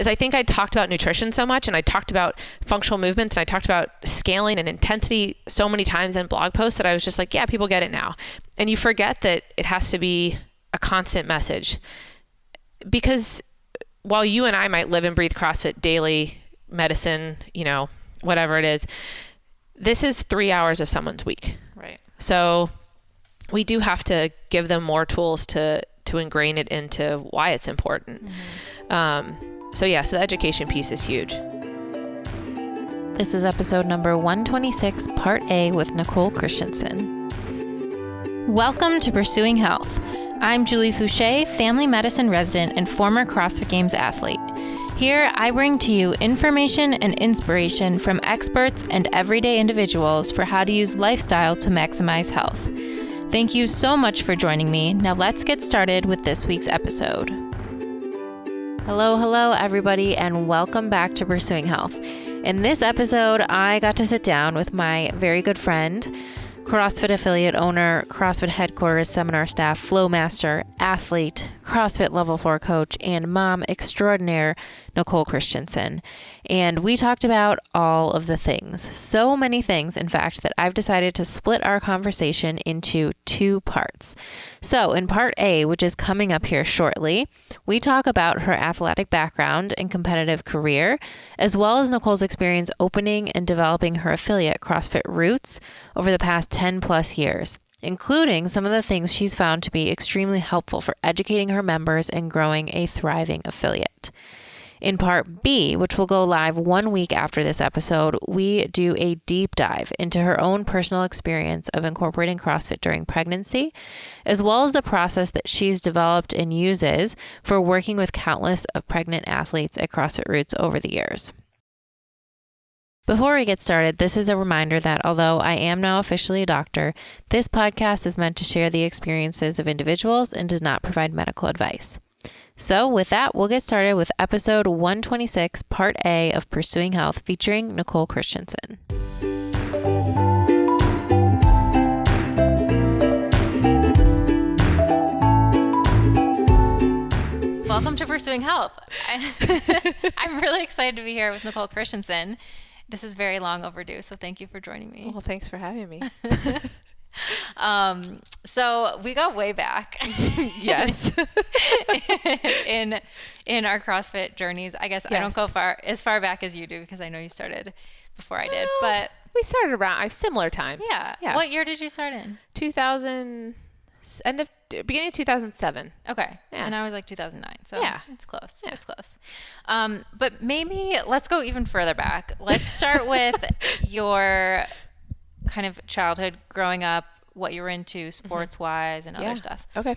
is I think I talked about nutrition so much, and I talked about functional movements, and I talked about scaling and intensity so many times in blog posts that I was just like, yeah, people get it now. And you forget that it has to be a constant message, because while you and I might live and breathe CrossFit daily, medicine, whatever it is, this is 3 hours of someone's week. Right. So we do have to give them more tools to ingrain it into why it's important. So the education piece is huge. This is episode number 126, part A with Nicole Christensen. Welcome to Pursuing Health. I'm Julie Fouché, family medicine resident and former CrossFit Games athlete. Here, I bring to you information and inspiration from experts and everyday individuals for how to use lifestyle to maximize health. Thank you so much for joining me. Now let's get started with this week's episode. Hello, everybody, and welcome back to Pursuing Health. In this episode, I got to sit down with my very good friend, CrossFit affiliate owner, CrossFit headquarters seminar staff, flow master, athlete, CrossFit Level 4 coach, and mom extraordinaire, Nicole Christensen. And we talked about all of the things. So many things, in fact, that I've decided to split our conversation into 2 parts. So in part A, which is coming up here shortly, we talk about her athletic background and competitive career, as well as Nicole's experience opening and developing her affiliate, CrossFit Roots, over the past 10 plus years, including some of the things she's found to be extremely helpful for educating her members and growing a thriving affiliate. In part B, which will go live 1 week after this episode, we do a deep dive into her own personal experience of incorporating CrossFit during pregnancy, as well as the process that she's developed and uses for working with countless of pregnant athletes at CrossFit Roots over the years. Before we get started, this is a reminder that although I am now officially a doctor, this podcast is meant to share the experiences of individuals and does not provide medical advice. So with that, we'll get started with episode 126, part A of Pursuing Health, featuring Nicole Christensen. Welcome to Pursuing Health. I'm really excited to be here with Nicole Christensen. This is very long overdue, so thank you for joining me. Well, thanks for having me. So we got way back. Yes. in our CrossFit journeys. I guess yes. I don't go as far back as you do because I know you started before I did, but we started around a similar time. Yeah. What year did you start in? Beginning of 2007. Okay. Yeah. And I was like 2009. So yeah, it's close. Yeah. It's close. But maybe let's go even further back. Let's start with your kind of childhood growing up, what you were into sports wise and other stuff. Okay.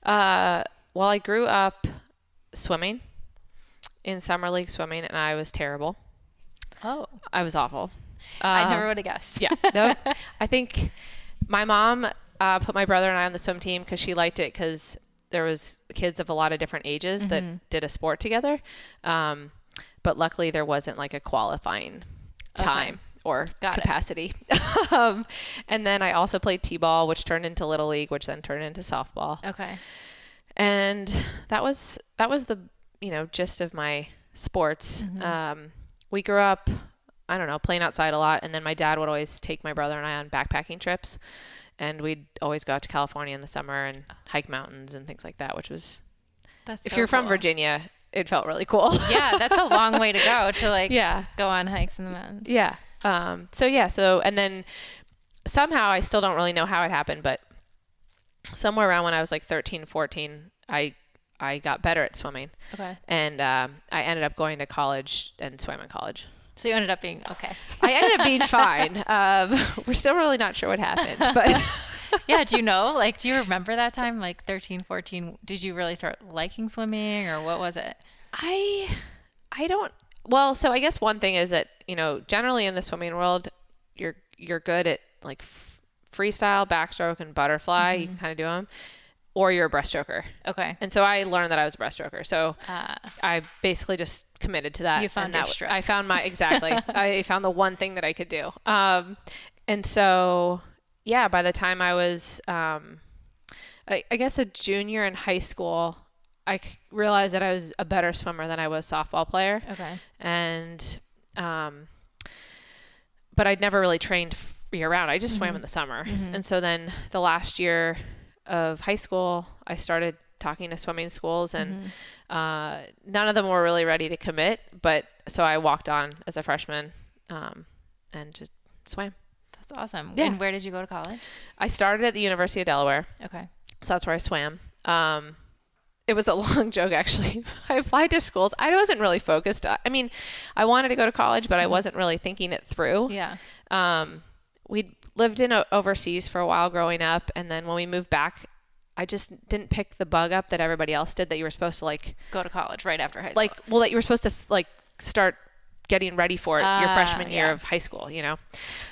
Well, I grew up swimming in summer league swimming, and I was terrible. Oh, I was awful. I never would have guessed. Yeah. No, I think my mom put my brother and I on the swim team because she liked it because there was kids of a lot of different ages that did a sport together. But luckily there wasn't like a qualifying time. Or capacity. And then I also played t-ball, which turned into Little League, which then turned into softball. Okay. And that was the, gist of my sports. We grew up, I don't know, playing outside a lot. And then my dad would always take my brother and I on backpacking trips. And we'd always go out to California in the summer and hike mountains and things like that, which was, if you're from Virginia, it felt really cool. Yeah, that's a long way to go to go on hikes in the mountains. Yeah. And then somehow I still don't really know how it happened, but somewhere around when I was like 13, 14, I got better at swimming. Okay. And I ended up going to college and swam in college. So you ended up being okay. I ended up being fine. We're still really not sure what happened, but yeah. Do you remember that time, like 13, 14, did you really start liking swimming or what was it? I don't. Well, so I guess one thing is that, generally in the swimming world, you're good at like freestyle, backstroke, and butterfly. You can kind of do them. Or you're a breaststroker. Okay. And so I learned that I was a breaststroker. So I basically just committed to that. You found your stroke. I found I found the one thing that I could do. And so, by the time I was, I guess a junior in high school, realized that I was a better swimmer than I was softball player. Okay. And, but I'd never really trained year round. I just swam in the summer. And so then the last year of high school, I started talking to swimming schools, and none of them were really ready to commit. But so I walked on as a freshman and just swam. That's awesome. Yeah. And where did you go to college? I started at the University of Delaware. Okay. So that's where I swam. It was a long joke, actually. I applied to schools. I wasn't really focused. I mean, I wanted to go to college, but I wasn't really thinking it through. Yeah. We lived in overseas for a while growing up. And then when we moved back, I just didn't pick the bug up that everybody else did, that you were supposed to go to college right after high school. That you were supposed to start getting ready for it your freshman year of high school,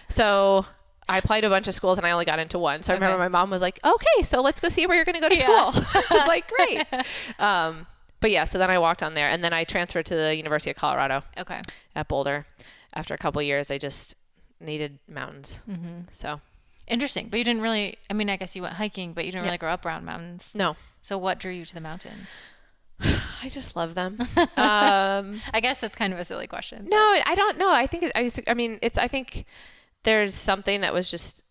So I applied to a bunch of schools and I only got into one. So I remember my mom was like, okay, so let's go see where you're going to go to school. I was like, great. But yeah, so then I walked on there, and then I transferred to the University of Colorado at Boulder. After a couple of years, I just needed mountains. So interesting. But you didn't really, I guess you went hiking, but you didn't really grow up around mountains. No. So what drew you to the mountains? I just love them. I guess that's kind of a silly question. No, I don't know. I think I think there's something that was just,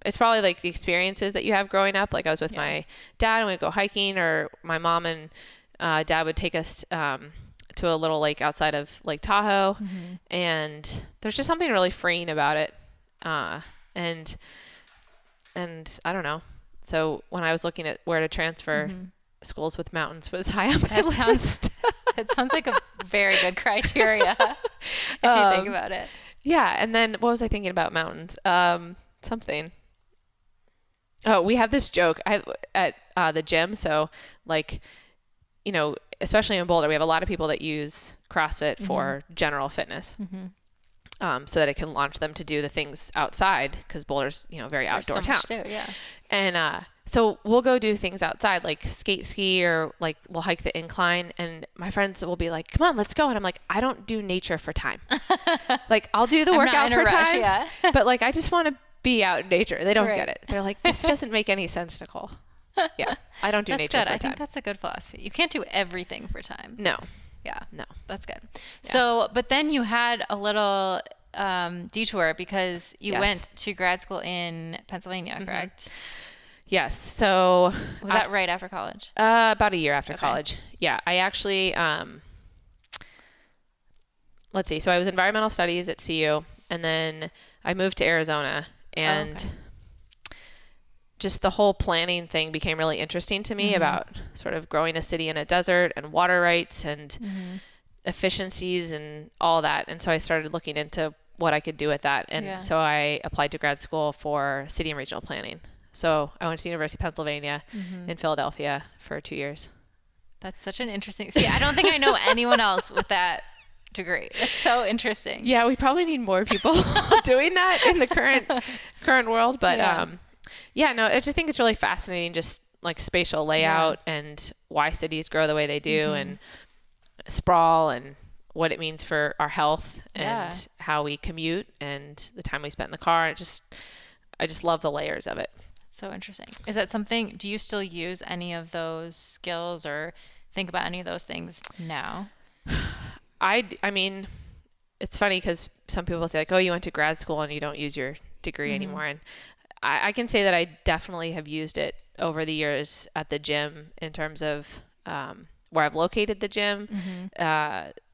it's probably like the experiences that you have growing up. Like I was with my dad and we'd go hiking, or my mom and dad would take us to a little lake outside of Lake Tahoe. And there's just something really freeing about it. And I don't know. So when I was looking at where to transfer, schools with mountains was high on my list. That sounds like a very good criteria if you think about it. Yeah. And then what was I thinking about mountains? Something. Oh, we have this joke at the gym. So especially in Boulder, we have a lot of people that use CrossFit for general fitness. So that it can launch them to do the things outside, because Boulder's, very outdoor town. Too, yeah. And so we'll go do things outside, like ski, or we'll hike the incline. And my friends will be like, come on, let's go. And I'm like, I don't do nature for time. I'll do the workout for time, but I just want to be out in nature. They don't get it. They're like, this doesn't make any sense, Nicole. Yeah, I don't do nature for time. I think that's a good philosophy. You can't do everything for time. No. Yeah. No. That's good. Yeah. So, but then you had a little detour because you went to grad school in Pennsylvania, correct? Yes. So was that right after college? About a year after college. Yeah. I actually, let's see. So I was environmental studies at CU, and then I moved to Arizona, and just the whole planning thing became really interesting to me about sort of growing a city in a desert, and water rights, and efficiencies, and all that. And so I started looking into what I could do with that. And so I applied to grad school for city and regional planning. So I went to the University of Pennsylvania in Philadelphia for 2 years. That's such an interesting, I don't think I know anyone else with that degree. It's so interesting. Yeah, we probably need more people doing that in the current world. But no, I just think it's really fascinating, just spatial layout and why cities grow the way they do, and sprawl, and what it means for our health, and how we commute, and the time we spend in the car. I just love the layers of it. So interesting. Is that something, do you still use any of those skills or think about any of those things now? I mean, it's funny because some people say oh, you went to grad school and you don't use your degree anymore. And I can say that I definitely have used it over the years at the gym, in terms of where I've located the gym,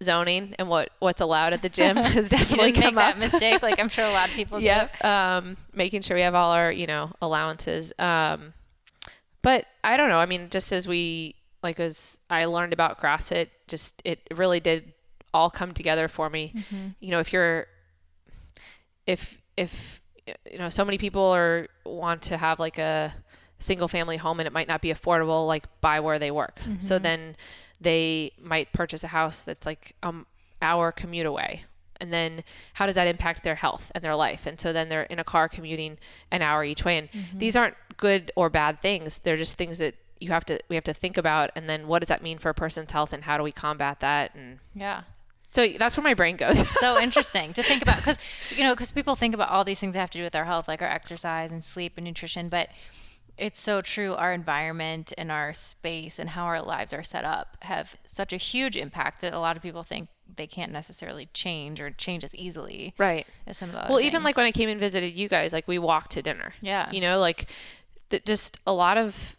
zoning, and what's allowed at the gym has definitely come up. That mistake, I'm sure a lot of people do. Yep. Making sure we have all our, allowances. But I don't know. I mean, just as as I learned about CrossFit, it really did all come together for me. If so many people want to have a single family home, and it might not be affordable by where they work. So then they might purchase a house that's hour commute away. And then how does that impact their health and their life? And so then they're in a car commuting an hour each way. And these aren't good or bad things. They're just things that we have to think about. And then what does that mean for a person's health, and how do we combat that? And so that's where my brain goes. So interesting to think about, because people think about all these things that have to do with our health, like our exercise and sleep and nutrition, but It's so true. Our environment and our space and how our lives are set up have such a huge impact that a lot of people think they can't necessarily change or change as easily. Right. As some of the other Well, things. even like when I came and visited you guys, like we walked to dinner. Yeah. You know, like just a lot of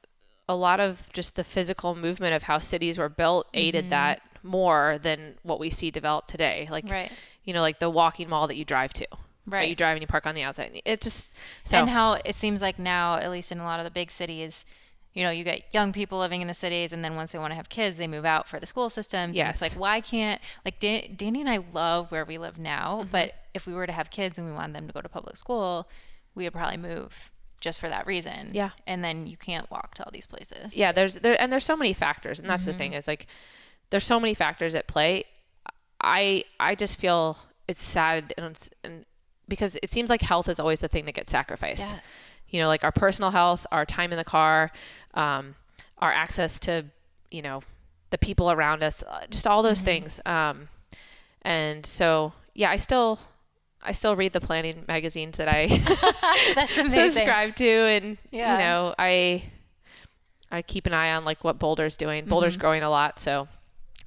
just the physical movement of how cities were built aided that more than what we see developed today. Like, Right. you know, like the walking mall that you drive to. Right. That you drive and you park on the outside. It just so. And how it seems like now, at least in a lot of the big cities, you know, you get young people living in the cities, and then once they want to have kids, they move out for the school systems. Yes. And it's like, why can't, like, Danny and I love where we live now, but if we were to have kids and we wanted them to go to public school, we would probably move just for that reason. Yeah. And then you can't walk to all these places. Yeah, there's so many factors, and that's the thing is like there's so many factors at play. I just feel it's sad and because it seems like health is always the thing that gets sacrificed. Yes. You know, like our personal health, our time in the car, our access to, you know, the people around us, just all those things. And so, yeah, I still read the planning magazines that I That's amazing. subscribe to, and Yeah. you know, I keep an eye on like what Boulder's doing. Boulder's growing a lot, so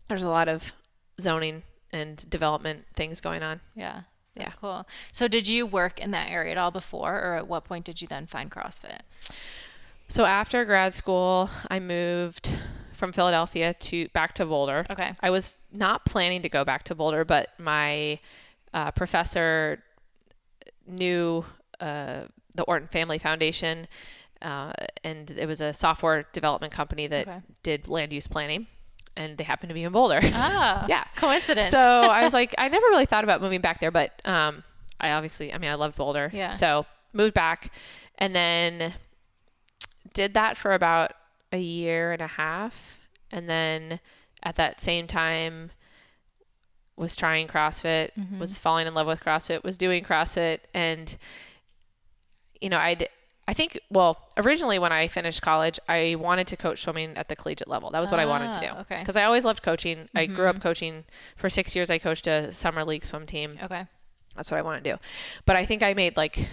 there's a lot of zoning and development things going on. Yeah. That's cool. So did you work in that area at all before, or at what point did you then find CrossFit? So after grad school, I moved from Philadelphia back to Boulder. Okay. I was not planning to go back to Boulder, but my professor knew the Orton Family Foundation, and it was a software development company that did land use planning. And they happened to be in Boulder. Oh, yeah. Coincidence. So I was like, I never really thought about moving back there, but I love Boulder. Yeah. So moved back and then did that for about a year and a half. And then at that same time was trying CrossFit, was falling in love with CrossFit, was doing CrossFit. And, you know, I think, originally when I finished college, I wanted to coach swimming at the collegiate level. That was what I wanted to do. Okay. Because I always loved coaching. I grew up coaching. For 6 years, I coached a summer league swim team. Okay. That's what I want to do. But I think I made like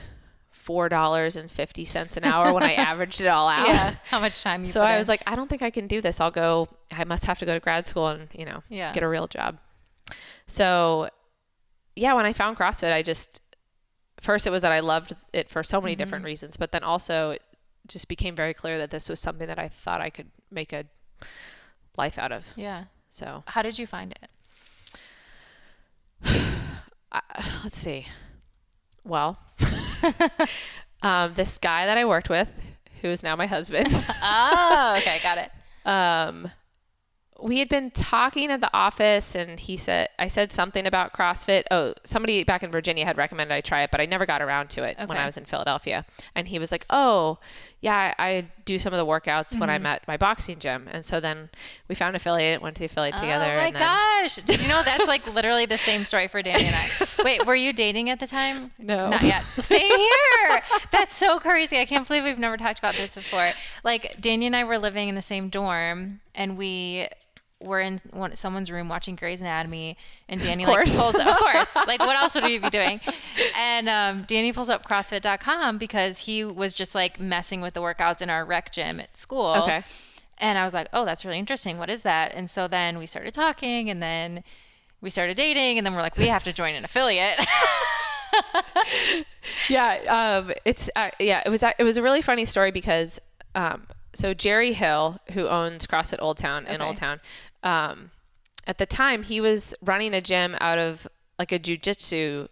$4.50 an hour when I averaged it all out. Yeah. How much time you So put I in. was like, I don't think I can do this. I must have to go to grad school and, you know, get a real job. So yeah, when I found CrossFit, first it was that I loved it for so many different reasons, but then also it just became very clear that this was something that I thought I could make a life out of. Yeah. So how did you find it? let's see. Well, this guy that I worked with, who is now my husband. Oh, okay. Got it. We had been talking at the office, and I said something about CrossFit. Oh, somebody back in Virginia had recommended I try it, but I never got around to it when I was in Philadelphia. And he was like, oh, yeah, I do some of the workouts when I'm at my boxing gym. And so then we found an affiliate, went to the affiliate together. Oh my gosh. Did you know that's like literally the same story for Danny and I? Wait, were you dating at the time? No. Not yet. Same here. That's so crazy. I can't believe we've never talked about this before. Like Danny and I were living in the same dorm, and we were in someone's room watching Grey's Anatomy, and Danny of course, like what else would we be doing? And Danny pulls up CrossFit.com because he was just like messing with the workouts in our rec gym at school. Okay. And I was like, oh, that's really interesting. What is that? And so then we started talking, and then we started dating, and then we're like, we have to join an affiliate. Yeah. It was a really funny story because so Jerry Hill, who owns CrossFit Old Town in Old Town, at the time he was running a gym out of like a jiu-jitsu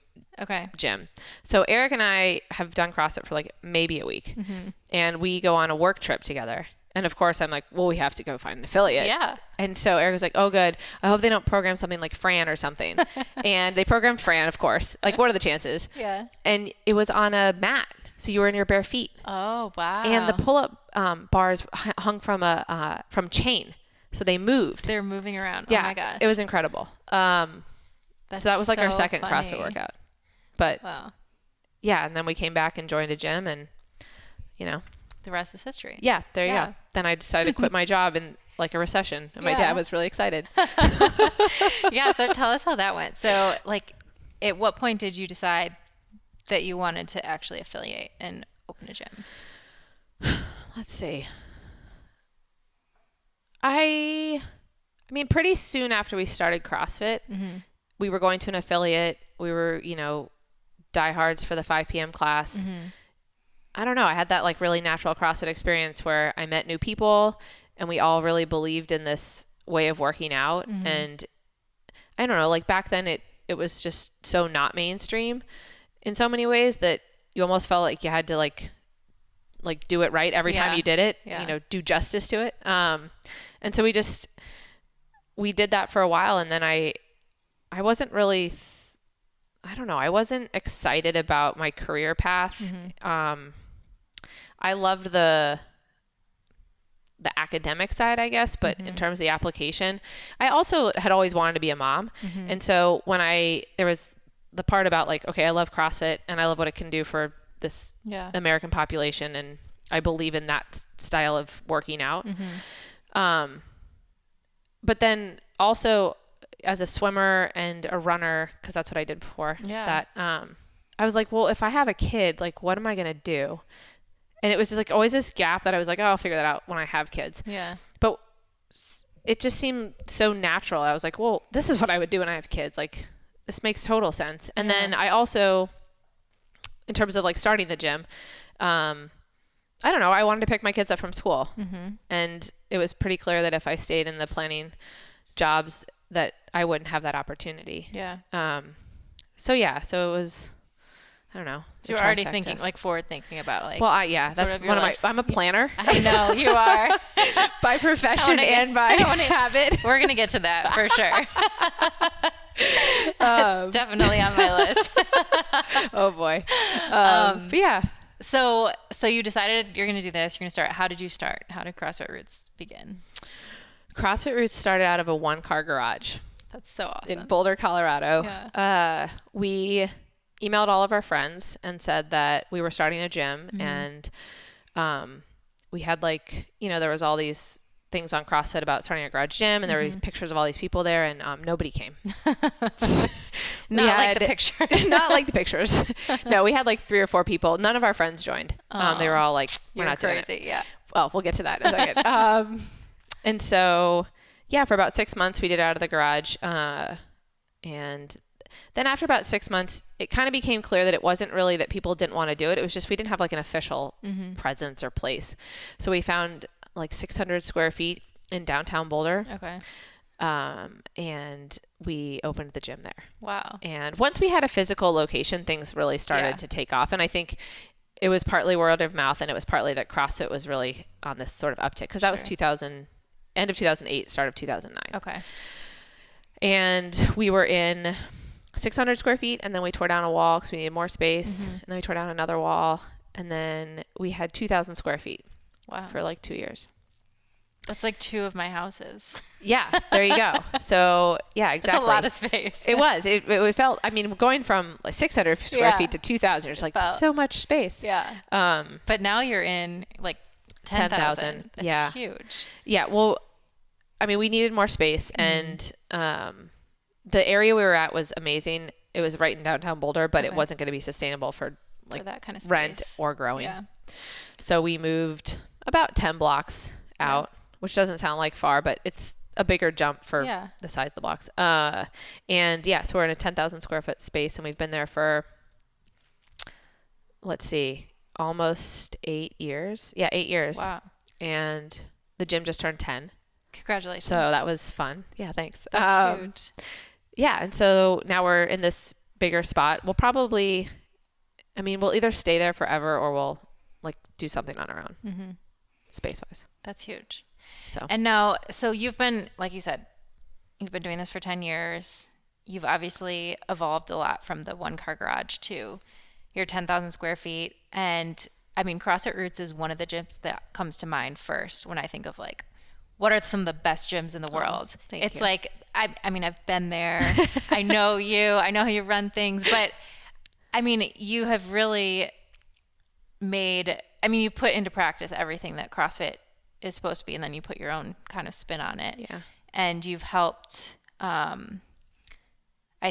gym. So Eric and I have done CrossFit for like maybe a week, and we go on a work trip together. And of course I'm like, well, we have to go find an affiliate. Yeah. And so Eric was like, oh, good. I hope they don't program something like Fran or something. And they programmed Fran, of course. Like, what are the chances? Yeah. And it was on a mat. So you were in your bare feet. Oh, wow. And the pull-up bars hung from chain. So they moved. So they're moving around. Yeah, oh my gosh. it was incredible. So that was like our second CrossFit workout. But yeah, and then we came back and joined a gym, and you know, the rest is history. Yeah, there you go. Then I decided to quit my job in like a recession, and my dad was really excited. Yeah, so tell us how that went. So like, at what point did you decide that you wanted to actually affiliate and open a gym? let's see. I mean, pretty soon after we started CrossFit, we were going to an affiliate. We were, diehards for the 5 p.m. class. I don't know. I had that like really natural CrossFit experience where I met new people and we all really believed in this way of working out. And I don't know, like back then it was just so not mainstream in so many ways that you almost felt like you had to like do it right every time you did it, do justice to it. And so we did that for a while. And then I wasn't really, I wasn't excited about my career path. I loved the academic side, I guess, but in terms of the application, I also had always wanted to be a mom. And so when there was the part about like, okay, I love CrossFit and I love what it can do for this American population. And I believe in that style of working out. But then also as a swimmer and a runner, cause that's what I did before that, I was like, well, if I have a kid, like, what am I going to do? And it was just like always this gap that I was like, oh, I'll figure that out when I have kids. Yeah. But it just seemed so natural. I was like, well, this is what I would do when I have kids. Like, this makes total sense. And then I also, in terms of like starting the gym, I don't know, I wanted to pick my kids up from school. And it was pretty clear that if I stayed in the planning jobs that I wouldn't have that opportunity. So it was, I don't know. So you're already thinking, like forward thinking about like. Well, that's one of I'm a planner. I know you are. By profession and by habit. We're going to get to that for sure. It's definitely on my list. Oh boy. But yeah. So you decided you're going to do this. You're going to start. How did you start? How did CrossFit Roots begin? CrossFit Roots started out of a 1-car garage. That's so awesome. In Boulder, Colorado. Yeah. We emailed all of our friends and said that we were starting a gym and we had like, there was all these things on CrossFit about starting a garage gym and there were these pictures of all these people there and nobody came. Not like the pictures. Not like the pictures. No, we had like 3 or 4 people. None of our friends joined. They were all like, we're not doing it. Yeah. Well, we'll get to that in a second. And so, for about 6 months we did it out of the garage. And then after about 6 months, it kind of became clear that it wasn't really that people didn't want to do it. It was just we didn't have like an official presence or place. So we found like 600 square feet in downtown Boulder. Okay. And we opened the gym there. Wow. And once we had a physical location, things really started to take off. And I think it was partly word of mouth and it was partly that CrossFit was really on this sort of uptick because that was end of 2008, start of 2009. Okay. And we were in 600 square feet and then we tore down a wall because we needed more space. And then we tore down another wall and then we had 2,000 square feet. Wow. For like 2 years. That's like 2 of my houses. Yeah, there you go. So yeah, exactly. It's a lot of space. It was. It felt, I mean, going from like 600 square feet to 2,000, it's like so much space. Yeah. But now you're in like 10,000. That's huge. Yeah. Well, I mean, we needed more space and the area we were at was amazing. It was right in downtown Boulder, but it wasn't going to be sustainable for like that kind of space. Rent or growing. Yeah. So we moved about 10 blocks out, which doesn't sound like far, but it's a bigger jump for the size of the blocks. So we're in a 10,000 square foot space and we've been there for, let's see, almost 8 years. Yeah, 8 years. Wow. And the gym just turned 10. Congratulations. So that was fun. Yeah, thanks. That's huge. Yeah. And so now we're in this bigger spot. We'll either stay there forever or we'll like do something on our own space wise. That's huge. So, and now, so you've been, like you said, you've been doing this for 10 years. You've obviously evolved a lot from the 1-car garage to your 10,000 square feet. And I mean, CrossFit Roots is one of the gyms that comes to mind first when I think of like, what are some of the best gyms in the world? It's like, I mean, I've been there. I know you. I know how you run things. But I mean, you have really you put into practice everything that CrossFit is supposed to be, and then you put your own kind of spin on it. Yeah. And you've helped, I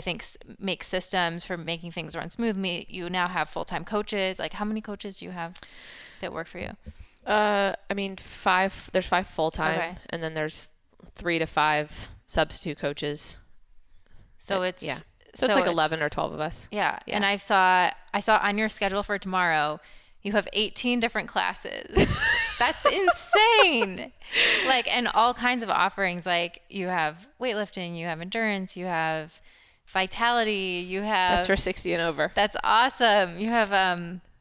think, make systems for making things run smoothly. You now have full-time coaches. Like, how many coaches do you have that work for you? I mean, there's 5 full-time, Okay. and then there's 3 to 5 substitute coaches. So Yeah. So it's like 11 or 12 of us. Yeah. Yeah. And I saw on your schedule for tomorrow, you have 18 different classes. That's insane. Like, and all kinds of offerings. Like, you have weightlifting, you have endurance, you have vitality, you have... That's for 60 and over. That's awesome. You have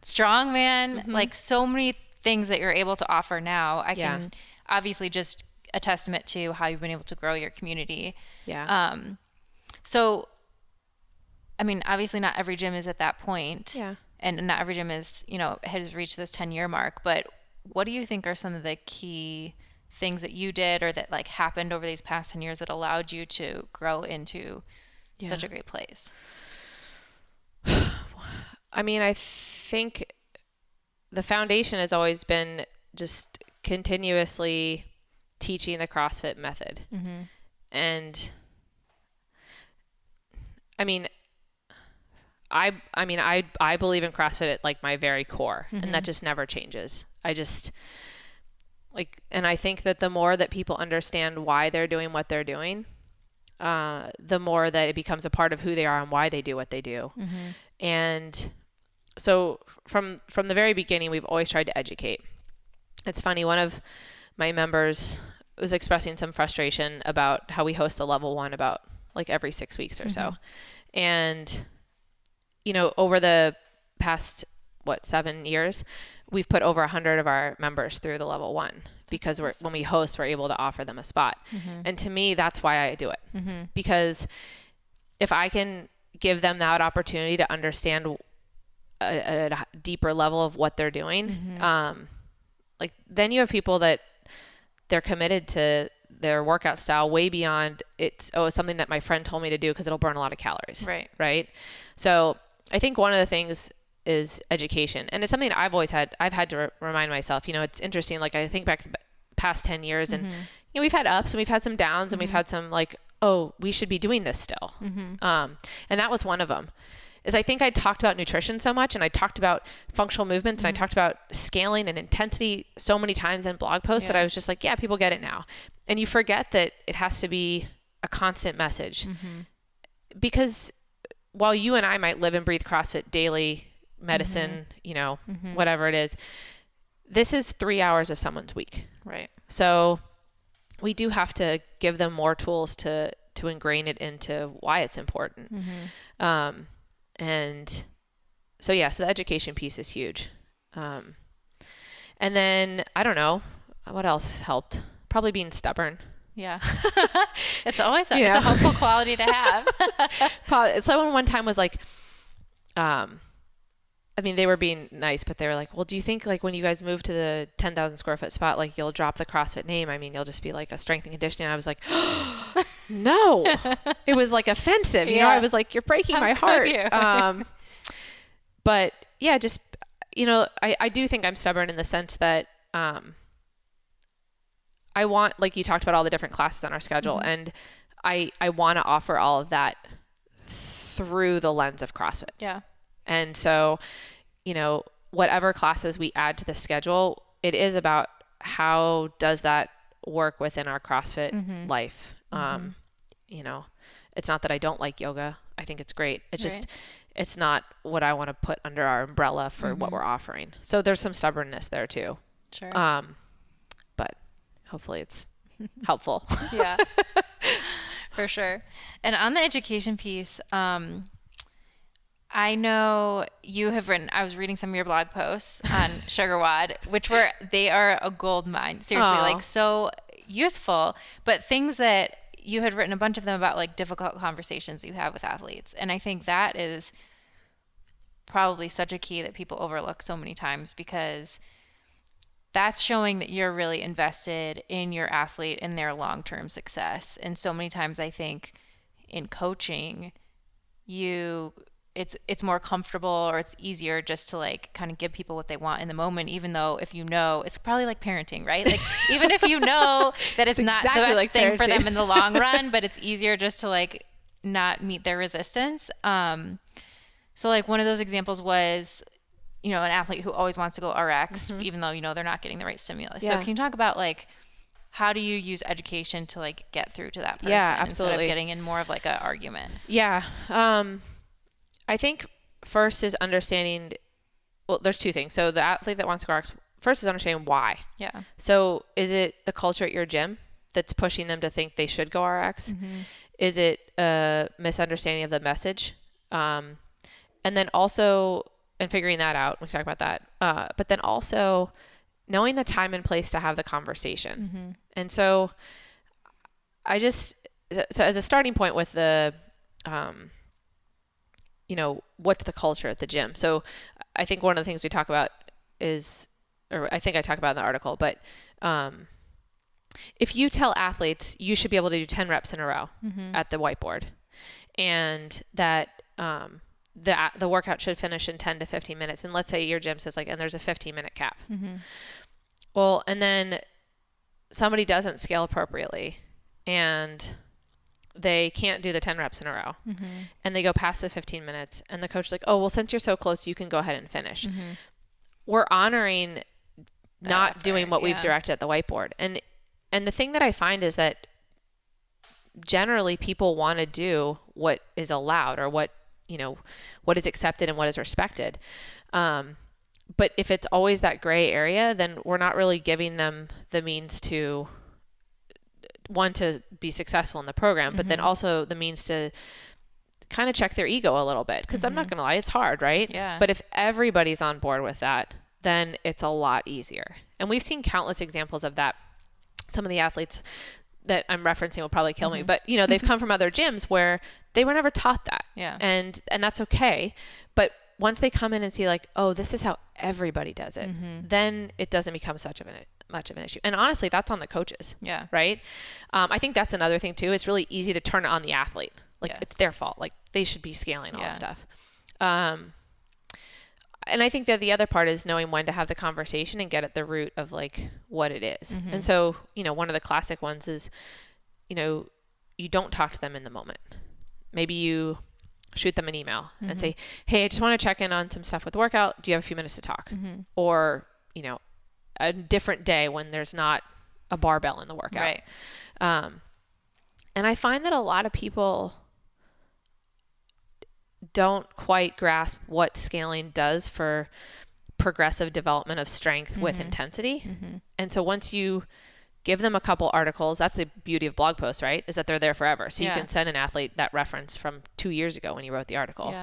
strongman, like so many things that you're able to offer now. I can obviously just a testament to how you've been able to grow your community. Yeah. So, I mean, obviously not every gym is at that point. Yeah. And not every gym is, has reached this 10-year mark. But what do you think are some of the key things that you did or that like happened over these past 10 years that allowed you to grow into such a great place? I mean, I think the foundation has always been just continuously teaching the CrossFit method. And I mean, I believe in CrossFit at like my very core, and that just never changes. I just and I think that the more that people understand why they're doing what they're doing, the more that it becomes a part of who they are and why they do what they do. And so from the very beginning, we've always tried to educate. It's funny, one of my members was expressing some frustration about how we host a level 1 about like every 6 weeks or so. And over the past 7 years, we've put over 100 of our members through the level 1 because when we host, we're able to offer them a spot. And to me, that's why I do it. Because if I can give them that opportunity to understand a deeper level of what they're doing, then you have people that they're committed to their workout style way beyond it's something that my friend told me to do because it'll burn a lot of calories. Right. So I think one of the things is education, and it's something that I've had to remind myself. It's interesting. Like I think back to the past 10 years, and we've had ups and we've had some downs, and we've had some like, oh, we should be doing this still. And that was one of them. Is I think I talked about nutrition so much, and I talked about functional movements, and I talked about scaling and intensity so many times in blog posts that I was just like, yeah, people get it now. And you forget that it has to be a constant message, because while you and I might live and breathe CrossFit daily, medicine, whatever it is, this is 3 hours of someone's week. Right. So we do have to give them more tools to ingrain it into why it's important. And so, so the education piece is huge. And then I don't know what else has helped. Probably being stubborn. Yeah. It's always it's a helpful quality to have. Someone one time was like, they were being nice, but they were like, well, do you think like when you guys move to the 10,000 square foot spot, like you'll drop the CrossFit name? You'll just be like a strength and conditioning. And I was like, no, it was like offensive. I was like, you're breaking my heart. But yeah, just, I do think I'm stubborn in the sense that, I want, like you talked about all the different classes on our schedule, and I want to offer all of that through the lens of CrossFit. Yeah. And so, whatever classes we add to the schedule, it is about how does that work within our CrossFit life. It's not that I don't like yoga. I think it's great. It's just, it's not what I want to put under our umbrella for what we're offering. So there's some stubbornness there too. Sure. But hopefully it's helpful. Yeah, for sure. And on the education piece, I know you have written, I was reading some of your blog posts on Sugar WOD, they are a gold mine. Seriously, like so useful, but things that you had written a bunch of them about, like difficult conversations you have with athletes. And I think that is probably such a key that people overlook so many times, because that's showing that you're really invested in your athlete and their long-term success. And so many times I think in coaching, it's more comfortable, or it's easier just to like kind of give people what they want in the moment, even though if it's probably like parenting, right? Like even if that it's not exactly the best like thing parenting for them in the long run, but it's easier just to like not meet their resistance. So like one of those examples was an athlete who always wants to go RX, even though, they're not getting the right stimulus. So can you talk about like, how do you use education to like get through to that person instead of getting in more of like an argument? Yeah. I think first is understanding, well, there's two things. So the athlete that wants to go RX, first is understanding why. Yeah. So is it the culture at your gym that's pushing them to think they should go RX? Is it a misunderstanding of the message? And then also, and figuring that out, we can talk about that. But then also knowing the time and place to have the conversation. And so so as a starting point with the, what's the culture at the gym? So I think one of the things we talk about is, or I think I talk about in the article, but if you tell athletes you should be able to do 10 reps in a row at the whiteboard, and that the workout should finish in 10 to 15 minutes, and let's say your gym says and there's a 15-minute cap. Well, and then somebody doesn't scale appropriately and they can't do the 10 reps in a row, and they go past the 15 minutes, and the coach is like, oh, well, since you're so close, you can go ahead and finish. We're honoring not doing what we've directed at the whiteboard. And the thing that I find is that generally people want to do what is allowed, or what is accepted and what is respected. But if it's always that gray area, then we're not really giving them the means to be successful in the program, but then also the means to kind of check their ego a little bit. Because I'm not going to lie, it's hard, right? Yeah. But if everybody's on board with that, then it's a lot easier. And we've seen countless examples of that. Some of the athletes that I'm referencing will probably kill me, but they've come from other gyms where they were never taught that. Yeah. And that's okay. But once they come in and see oh, this is how everybody does it, then it doesn't become much of an issue. And honestly, that's on the coaches. Yeah. Right. I think that's another thing too. It's really easy to turn it on the athlete. It's their fault. They should be scaling all this stuff. And I think that the other part is knowing when to have the conversation and get at the root of what it is. And so, one of the classic ones is, you don't talk to them in the moment. Maybe you shoot them an email and say, hey, I just want to check in on some stuff with the workout. Do you have a few minutes to talk? Or, a different day when there's not a barbell in the workout. Right. And I find that a lot of people don't quite grasp what scaling does for progressive development of strength with intensity. And so once you give them a couple articles, that's the beauty of blog posts, right? Is that they're there forever. So you can send an athlete that reference from 2 years ago when you wrote the article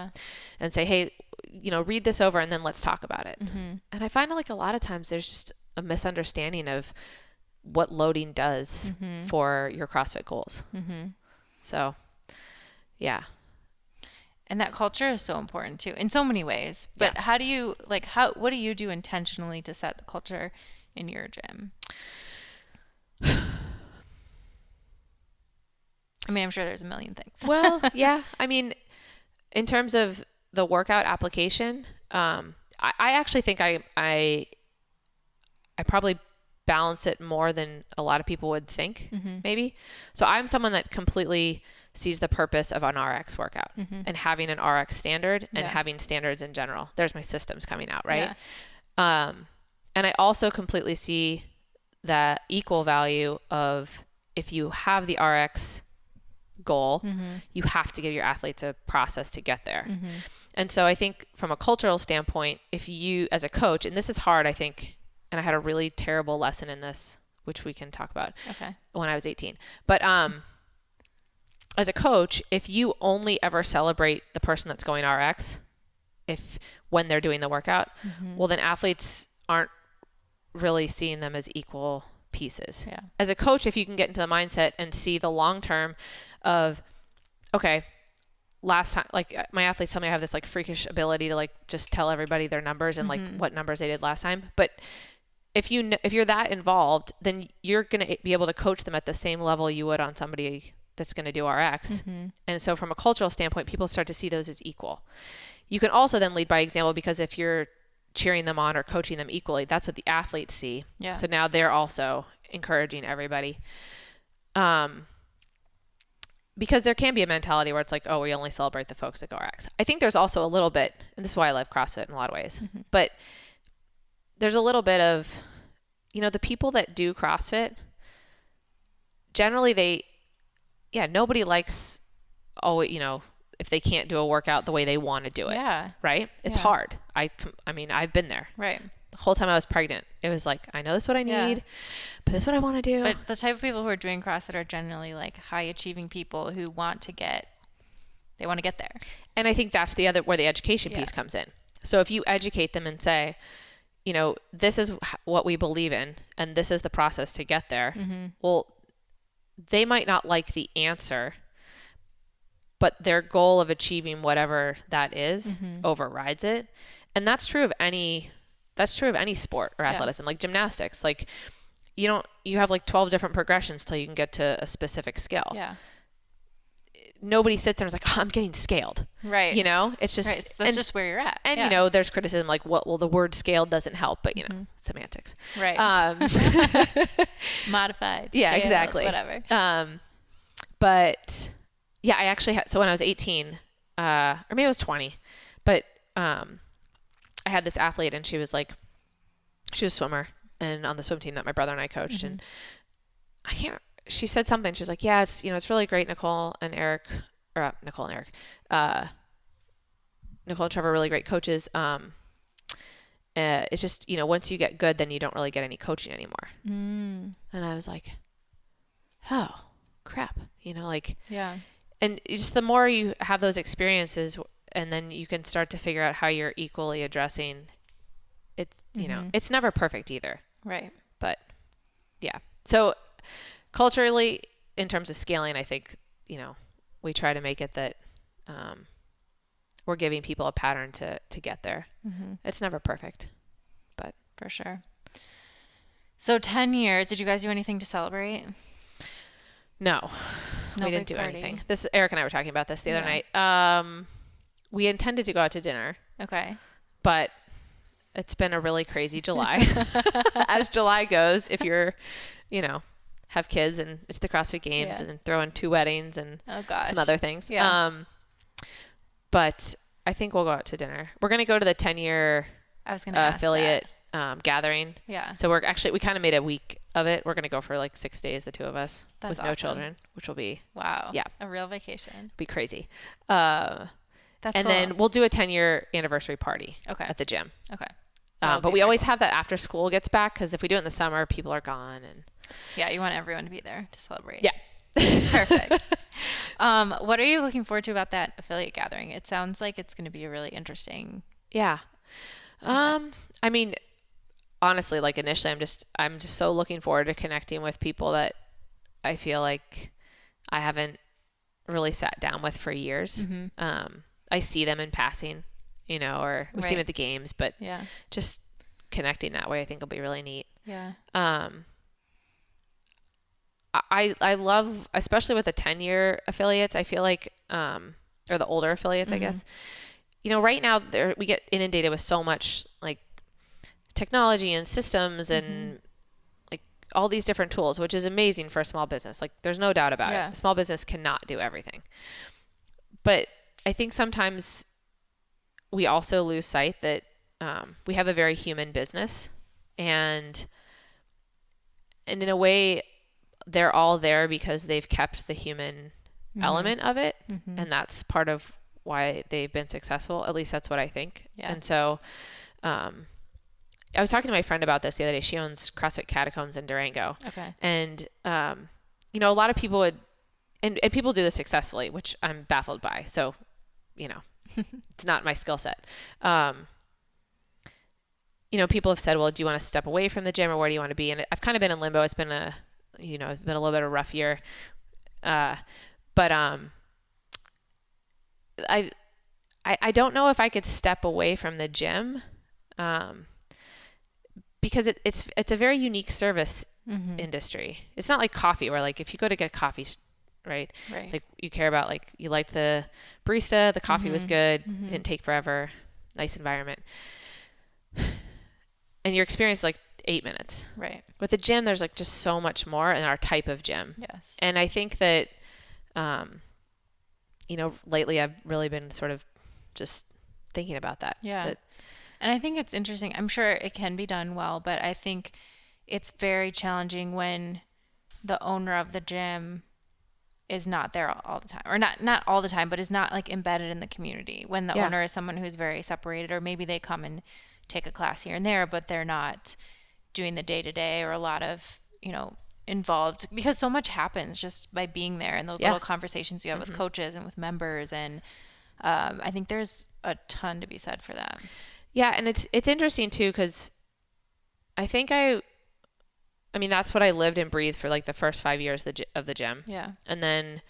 and say, hey, read this over and then let's talk about it. And I find a lot of times there's just a misunderstanding of what loading does for your CrossFit goals. So, yeah. And that culture is so important too, in so many ways. But how do you, what do you do intentionally to set the culture in your gym? I mean, I'm sure there's a million things. Well, yeah. I mean, in terms of the workout application, I actually think I probably balance it more than a lot of people would think, maybe. So I'm someone that completely sees the purpose of an RX workout and having an RX standard and having standards in general. There's my systems coming out, right? Yeah. And I also completely see the equal value of, if you have the RX goal, you have to give your athletes a process to get there. And so I think from a cultural standpoint, if you, as a coach, and this is hard, I think, and I had a really terrible lesson in this, which we can talk about when I was 18. But as a coach, if you only ever celebrate the person that's going RX, when they're doing the workout, well, then athletes aren't really seeing them as equal pieces. Yeah. As a coach, if you can get into the mindset and see the long term of, okay, last time, my athletes tell me I have this freakish ability to just tell everybody their numbers and what numbers they did last time. But if you're that involved, then you're going to be able to coach them at the same level you would on somebody that's going to do RX. And so from a cultural standpoint, people start to see those as equal. You can also then lead by example, because if you're cheering them on or coaching them equally, that's what the athletes see. Yeah. So now they're also encouraging everybody. But because there can be a mentality where it's like, oh, we only celebrate the folks that go RX. I think there's also a little bit, and this is why I love CrossFit in a lot of ways, but there's a little bit of, the people that do CrossFit, generally nobody likes, if they can't do a workout the way they want to do it. Yeah. Right? It's hard. I mean, I've been there. Right. The whole time I was pregnant, it was like, I know this is what I need, but this is what I want to do. But the type of people who are doing CrossFit are generally like high achieving people who want to get there. And I think that's where the education piece comes in. So if you educate them and say, this is what we believe in, and this is the process to get there. Well, they might not like the answer, but their goal of achieving whatever that is overrides it. And that's true of any sport or athleticism, like gymnastics. Like you have like 12 different progressions till you can get to a specific skill. Yeah. Nobody sits there and is like, oh, I'm getting scaled. Right. It's just, right. That's just where you're at. And, there's criticism like, well, the word scaled doesn't help, but semantics. Right. Modified. Yeah, scaled, exactly. Whatever. But yeah, I actually so when I was 18, or maybe I was 20, but, I had this athlete and she was a swimmer and on the swim team that my brother and I coached. And she said something. She was like, yeah, it's really great. Nicole and Trevor are really great coaches. It's just, once you get good, then you don't really get any coaching anymore. And I was like, oh crap, and just the more you have those experiences, and then you can start to figure out how you're equally addressing it's, it's never perfect either. Right. But yeah. So culturally, in terms of scaling, I think, we try to make it that we're giving people a pattern to get there. It's never perfect, but for sure. So 10 years, did you guys do anything to celebrate? No, we didn't do anything. Eric and I were talking about this the other night. We intended to go out to dinner. Okay. But it's been a really crazy July. As July goes, if you're, have kids and it's the CrossFit Games and throw in 2 weddings and some other things. Yeah. But I think we'll go out to dinner. We're going to go to the 10-year affiliate gathering. Yeah. So we kind of made a week of it. We're going to go for like 6 days, the 2 of us. That's with awesome. No children, which will be a real vacation. Be crazy. That's and cool. then we'll do a 10-year anniversary party at the gym. Okay. But we always have that after school gets back, because if we do it in the summer, people are gone. And yeah, you want everyone to be there to celebrate. Yeah. Perfect. What are you looking forward to about that affiliate gathering? It sounds like it's going to be a really interesting. Yeah. I mean, honestly, like initially I'm just so looking forward to connecting with people that I feel like I haven't really sat down with for years. I see them in passing, or we see them at the games, but just connecting that way, I think will be really neat. Yeah. I love, especially with the 10-year affiliates, I feel like, or the older affiliates, I guess, right now we get inundated with so much like technology and systems and like all these different tools, which is amazing for a small business. Like there's no doubt about it. A small business cannot do everything. But I think sometimes we also lose sight that we have a very human business, and in a way they're all there because they've kept the human element of it. And that's part of why they've been successful. At least that's what I think. Yeah. And so, I was talking to my friend about this the other day. She owns CrossFit Catacombs in Durango. Okay. And, a lot of people would, and people do this successfully, which I'm baffled by. So, it's not my skill set. People have said, well, do you want to step away from the gym, or where do you want to be? And I've kind of been in limbo. It's been it's been a little bit of a rough year. But I don't know if I could step away from the gym, because it's a very unique service industry. It's not like coffee, where like if you go to get coffee, right? Like you care about, like, you liked the barista, the coffee was good, didn't take forever, nice environment, and your experience is like 8 minutes. Right. With the gym, there's like just so much more in our type of gym. Yes. And I think that lately I've really been sort of just thinking about that. Yeah. And I think it's interesting. I'm sure it can be done well, but I think it's very challenging when the owner of the gym is not there all the time, or not all the time, but is not like embedded in the community. When the owner is someone who's very separated, or maybe they come and take a class here and there, but they're not doing the day-to-day or a lot of, involved, because so much happens just by being there and those little conversations you have with coaches and with members. And I think there's a ton to be said for that. Yeah. And it's interesting too, because I think that's what I lived and breathed for like the first 5 years of the gym. Yeah. And then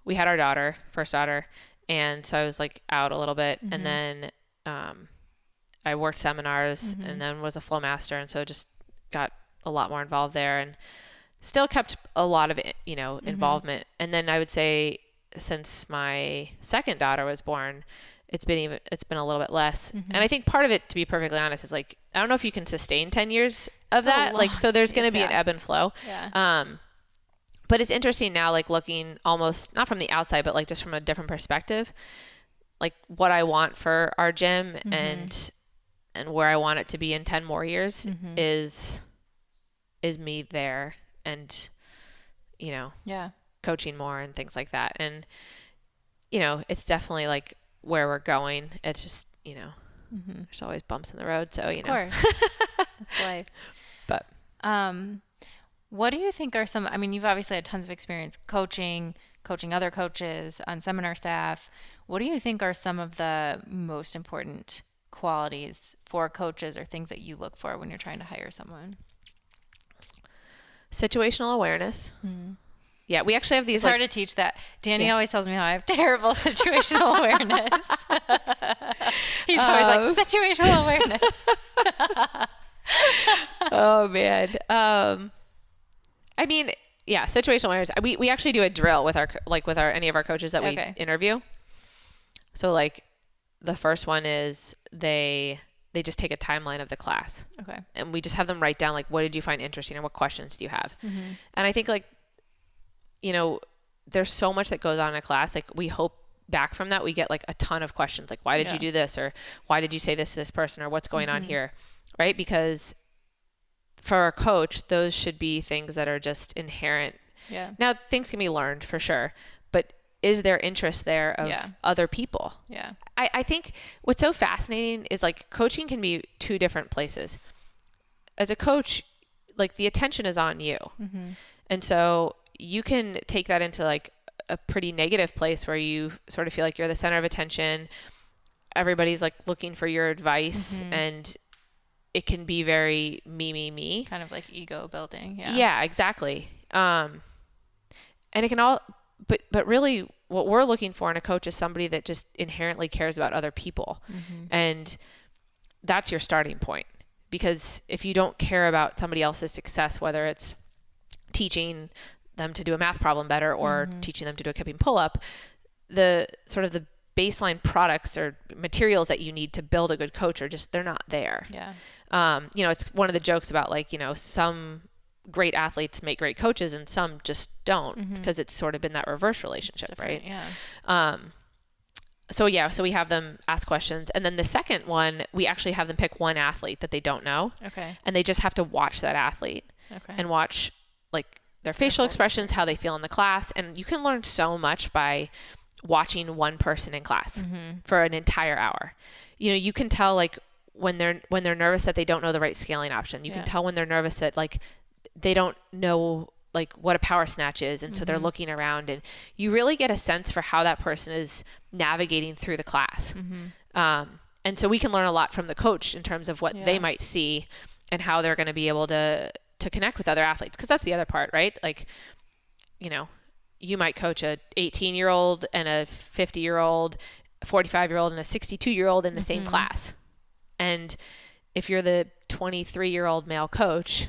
we had our first daughter. And so I was like out a little bit. And then I worked seminars and then was a flow master. And so just got a lot more involved there and still kept a lot of, involvement. And then I would say since my second daughter was born, it's been a little bit less. And I think part of it, to be perfectly honest, is like, I don't know if you can sustain 10 years of that. Like, so there's going to be an ebb and flow. Yeah. But it's interesting now, like looking almost not from the outside, but like just from a different perspective, like what I want for our gym and where I want it to be in 10 more years is me there and, coaching more and things like that. And, it's definitely like where we're going. It's just, there's always bumps in the road. So, Of course. That's life. But, what do you think are some, you've obviously had tons of experience coaching other coaches on seminar staff. What do you think are some of the most important qualities for coaches or things that you look for when you're trying to hire someone? Situational awareness. Yeah, we actually have these. It's hard to teach that. Danny always tells me how I have terrible situational awareness. He's always like, situational awareness. Oh man. Situational awareness. We actually do a drill with any of our coaches that we interview. So like the first one is they just take a timeline of the class. Okay. And we just have them write down like, what did you find interesting, or what questions do you have? And I think like, there's so much that goes on in a class. Like we hope back from that, we get like a ton of questions. Like, why did you do this? Or why did you say this to this person? Or what's going on here? Right? Because for a coach, those should be things that are just inherent. Yeah. Now things can be learned for sure, but is there interest there of other people? Yeah. I think what's so fascinating is like coaching can be two different places. As a coach, like the attention is on you. And so you can take that into like a pretty negative place where you sort of feel like you're the center of attention. Everybody's like looking for your advice and it can be very me. Kind of like ego building. Yeah. Yeah, exactly. And it can but really what we're looking for in a coach is somebody that just inherently cares about other people. And that's your starting point. Because if you don't care about somebody else's success, whether it's teaching them to do a math problem better or teaching them to do a kipping pull-up, the sort of the baseline products or materials that you need to build a good coach are just, they're not there. Yeah. It's one of the jokes about like, some great athletes make great coaches and some just don't because it's sort of been that reverse relationship, right? Yeah. So we have them ask questions. And then the second one, we actually have them pick one athlete that they don't know. Okay. And they just have to watch that athlete and watch like their facial expressions, how they feel in the class. And you can learn so much by watching one person in class for an entire hour. You can tell like when they're nervous that they don't know the right scaling option. You can tell when they're nervous that like they don't know like what a power snatch is. And so they're looking around and you really get a sense for how that person is navigating through the class. And so we can learn a lot from the coach in terms of what they might see and how they're going to be able to connect with other athletes. Cause that's the other part, right? Like, you might coach a 18-year-old and a 50-year-old, 45-year-old and a 62-year-old in the same class. And if you're the 23-year-old male coach,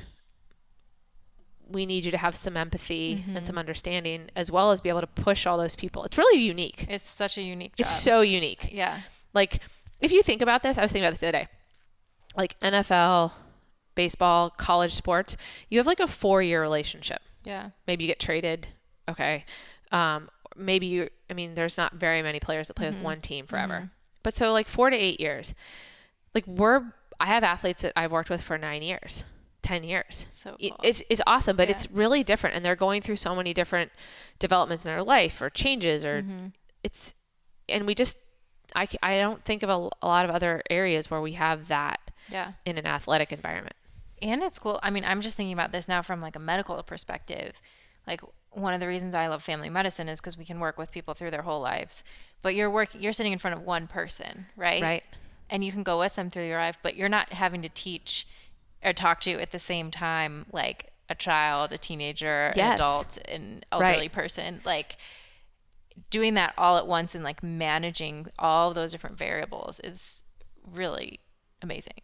we need you to have some empathy and some understanding, as well as be able to push all those people. It's really unique. It's such a unique job. It's so unique. Yeah. Like if you think about this, I was thinking about this the other day, like NFL, baseball, college sports, you have like a 4-year relationship. Yeah. Maybe you get traded. Okay. maybe there's not very many players that play with one team forever. But so like 4 to 8 years, like I have athletes that I've worked with for 9 years, 10 years. So cool. It's awesome, but it's really different. And they're going through so many different developments in their life or changes or and we just, I don't think of a lot of other areas where we have that in an athletic environment. And it's cool. I mean, I'm just thinking about this now from like a medical perspective. Like one of the reasons I love family medicine is because we can work with people through their whole lives. But you're sitting in front of one person, right? Right. And you can go with them through your life, but you're not having to teach or talk to at the same time like a child, a teenager, an adult, an elderly person. Like doing that all at once and like managing all those different variables is really amazing.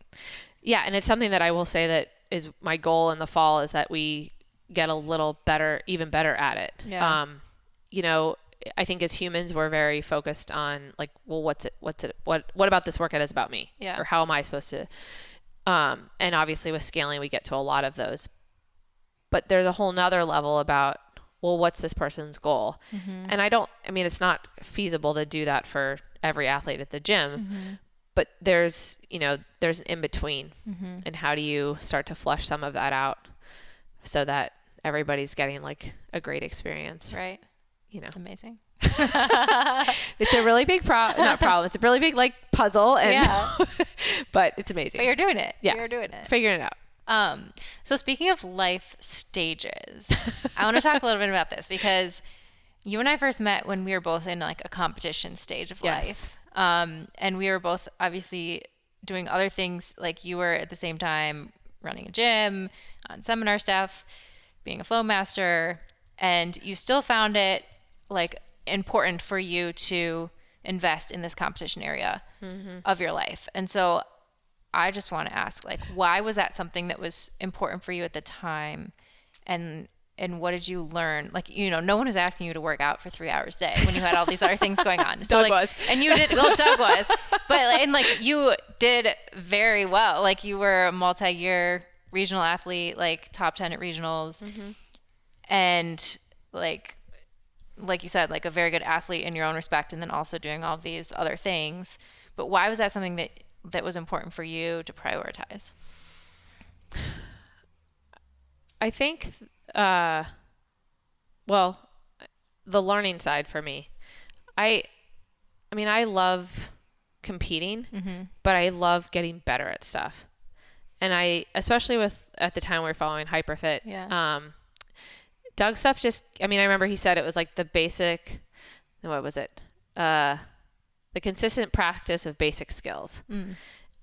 Yeah, and it's something that I will say that is my goal in the fall is that we get a little better, even better at it. Yeah. I think as humans, we're very focused on like, well, what about this workout is about me? Yeah. Or how am I supposed to, and obviously with scaling, we get to a lot of those, but there's a whole nother level about, well, what's this person's goal? And it's not feasible to do that for every athlete at the gym, but there's an in-between, and how do you start to flush some of that out so that everybody's getting like a great experience. Right. It's amazing. It's a really big not problem. It's a really big like puzzle and but it's amazing. But you're doing it. Yeah. You're doing it. Figuring it out. So speaking of life stages, I want to talk a little bit about this because you and I first met when we were both in like a competition stage of life. And we were both obviously doing other things. Like you were at the same time running a gym, on seminar staff, being a flow master, and you still found it like important for you to invest in this competition area of your life. And so I just want to ask, like, why was that something that was important for you at the time? And what did you learn? Like, no one was asking you to work out for 3 hours a day when you had all these other things going on. So Doug was. And you did, well, Doug was. But you did very well. Like you were a multi-year regional athlete, like top 10 at regionals. And like you said, like a very good athlete in your own respect, and then also doing all of these other things. But why was that something that was important for you to prioritize? I think, the learning side for me, I love competing, but I love getting better at stuff. And especially at the time we were following Hyperfit, Doug's stuff I remember he said it was like the basic, what was it? The consistent practice of basic skills.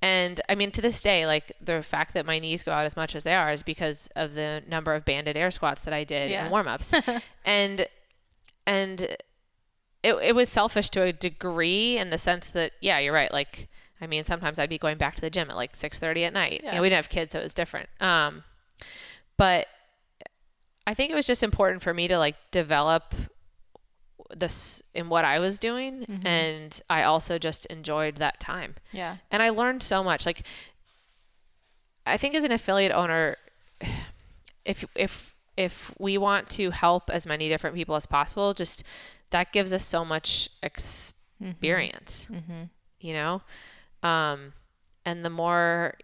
And to this day, like the fact that my knees go out as much as they are is because of the number of banded air squats that I did in warm-ups. and it was selfish to a degree in the sense that, yeah, you're right. Like, sometimes I'd be going back to the gym at like 6:30 at night. We didn't have kids, so it was different. But I think it was just important for me to like develop this in what I was doing. And I also just enjoyed that time. Yeah. And I learned so much. Like, I think as an affiliate owner, if we want to help as many different people as possible, just that gives us so much experience, and the more,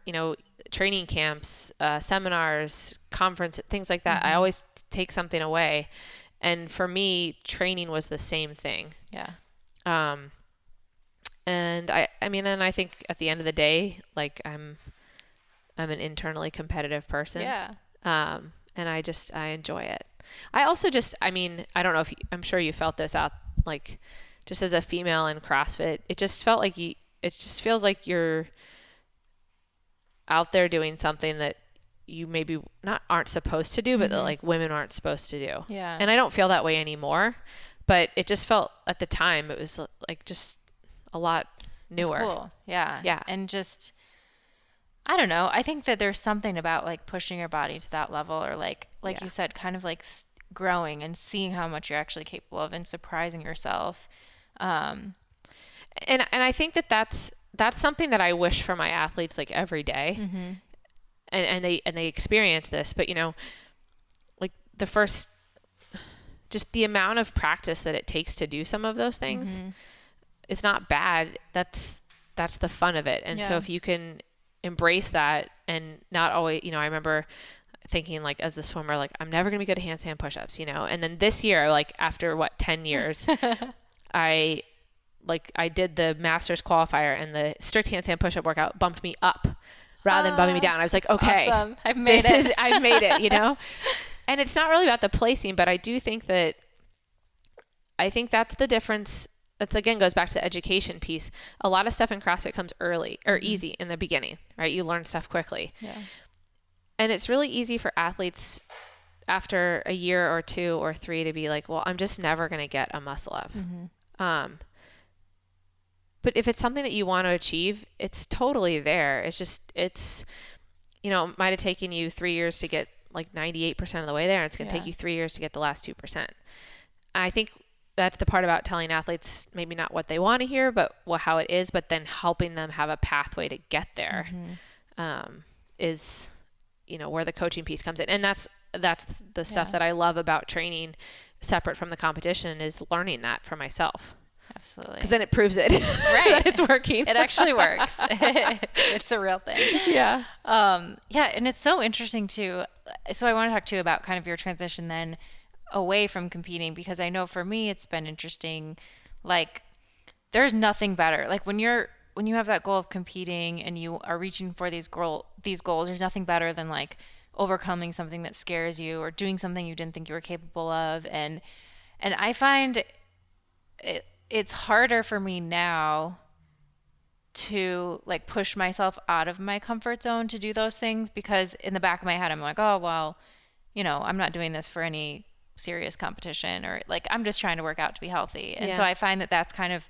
training camps, seminars, conference, things like that, I always take something away. And for me, training was the same thing. Yeah. And I think at the end of the day, like I'm an internally competitive person. Yeah. And I enjoy it. I also I don't know if I'm sure you felt this out, like just as a female in CrossFit, it just felt like it just feels like you're out there doing something that you maybe aren't supposed to do, but that like women aren't supposed to do. Yeah. And I don't feel that way anymore, but it just felt at the time, it was like just a lot newer. It's cool. Yeah. Yeah. And just, I don't know. I think that there's something about like pushing your body to that level, or like you said, kind of like growing and seeing how much you're actually capable of and surprising yourself. And I think that's something that I wish for my athletes like every day. And they experience this, but like the first just the amount of practice that it takes to do some of those things is not bad. That's the fun of it. And so if you can embrace that and not always, you know, I remember thinking like as the swimmer, like I'm never going to be good at handstand push-ups, you know? And then this year, like after 10 years, I did the master's qualifier, and the strict handstand push-up workout bumped me up rather than bumping me down. I was like, okay, awesome. I've made it, you know? And it's not really about the placing, but I do think that's the difference. That's again goes back to the education piece. A lot of stuff in CrossFit comes early or easy in the beginning, right? You learn stuff quickly. Yeah. And it's really easy for athletes after a year or 2 or 3 to be like, well, I'm just never going to get a muscle up. But if it's something that you want to achieve, it's totally there. It's, you know, it might have taken you 3 years to get like 98% of the way there, and it's going to take you 3 years to get the last 2%. I think that's the part about telling athletes maybe not what they want to hear, but how it is, but then helping them have a pathway to get there is, you know, where the coaching piece comes in. And that's the stuff that I love about training separate from the competition, is learning that for myself. Absolutely. Because then it proves it. Right. That it's working. It actually works. It's a real thing. Yeah. Yeah. And it's so interesting too. So I want to talk to you about kind of your transition then away from competing, because I know for me, it's been interesting. Like there's nothing better. Like when you have that goal of competing and you are reaching for these goals, there's nothing better than like overcoming something that scares you or doing something you didn't think you were capable of. And I find it's harder for me now to like push myself out of my comfort zone to do those things, because in the back of my head, I'm like, oh, well, you know, I'm not doing this for any serious competition, or like, I'm just trying to work out to be healthy. And so I find that that's kind of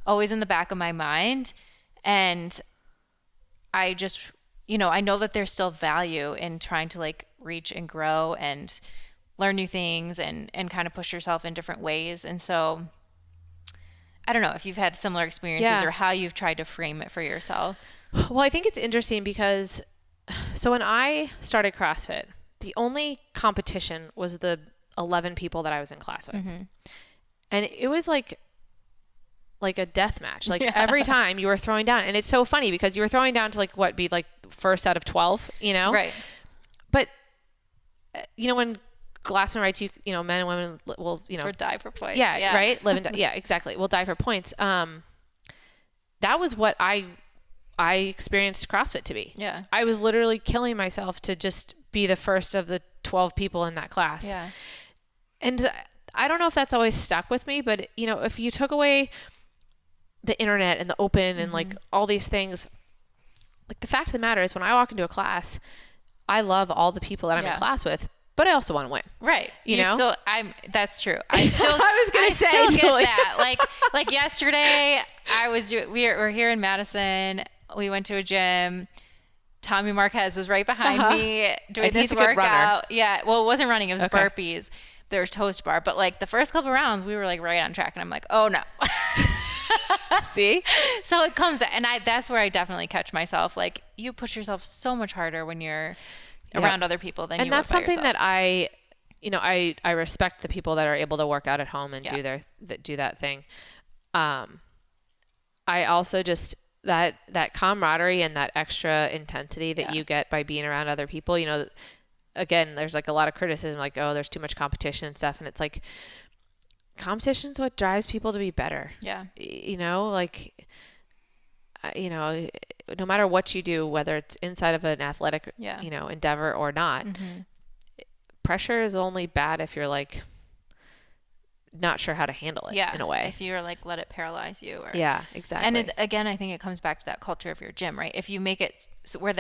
always in the back of my mind. And I just, you know, I know that there's still value in trying to like reach and grow and learn new things and kind of push yourself in different ways. And so I don't know if you've had similar experiences or how you've tried to frame it for yourself. Well, I think it's interesting because, so when I started CrossFit, the only competition was the 11 people that I was in class with. And it was like a death match. Like every time you were throwing down, and it's so funny because you were throwing down to like be like first out of 12, you know? Right. But, you know, when Glassman writes, you know, men and women will, you know, or die for points. Yeah. Right. Live and die. Yeah, exactly. We'll die for points. That was what I experienced CrossFit to be. Yeah. I was literally killing myself to just be the first of the 12 people in that class. Yeah. And I don't know if that's always stuck with me, but you know, if you took away the internet and the open and like all these things, like the fact of the matter is when I walk into a class, I love all the people that I'm in class with, but I also want to win. Right. You know? That's true. I still get that. Like yesterday we're here in Madison. We went to a gym. Tommy Marquez was right behind me doing this workout. Yeah. Well, it wasn't running. It was burpees. There was toast bar. But like the first couple rounds, we were like right on track. And I'm like, oh no. See? So it comes, and that's where I definitely catch myself. Like you push yourself so much harder when you're around other people than you would by yourself. And that's something that I respect the people that are able to work out at home and do that thing. I also just, that camaraderie and that extra intensity that you get by being around other people, you know, again, there's like a lot of criticism, like, oh, there's too much competition and stuff. And it's like, competition's what drives people to be better. Yeah. You know, like, you know, no matter what you do, whether it's inside of an athletic, you know, endeavor or not, pressure is only bad if you're like not sure how to handle it in a way. If you're like, let it paralyze you. Yeah, exactly. And again, I think it comes back to that culture of your gym, right? If you make it so where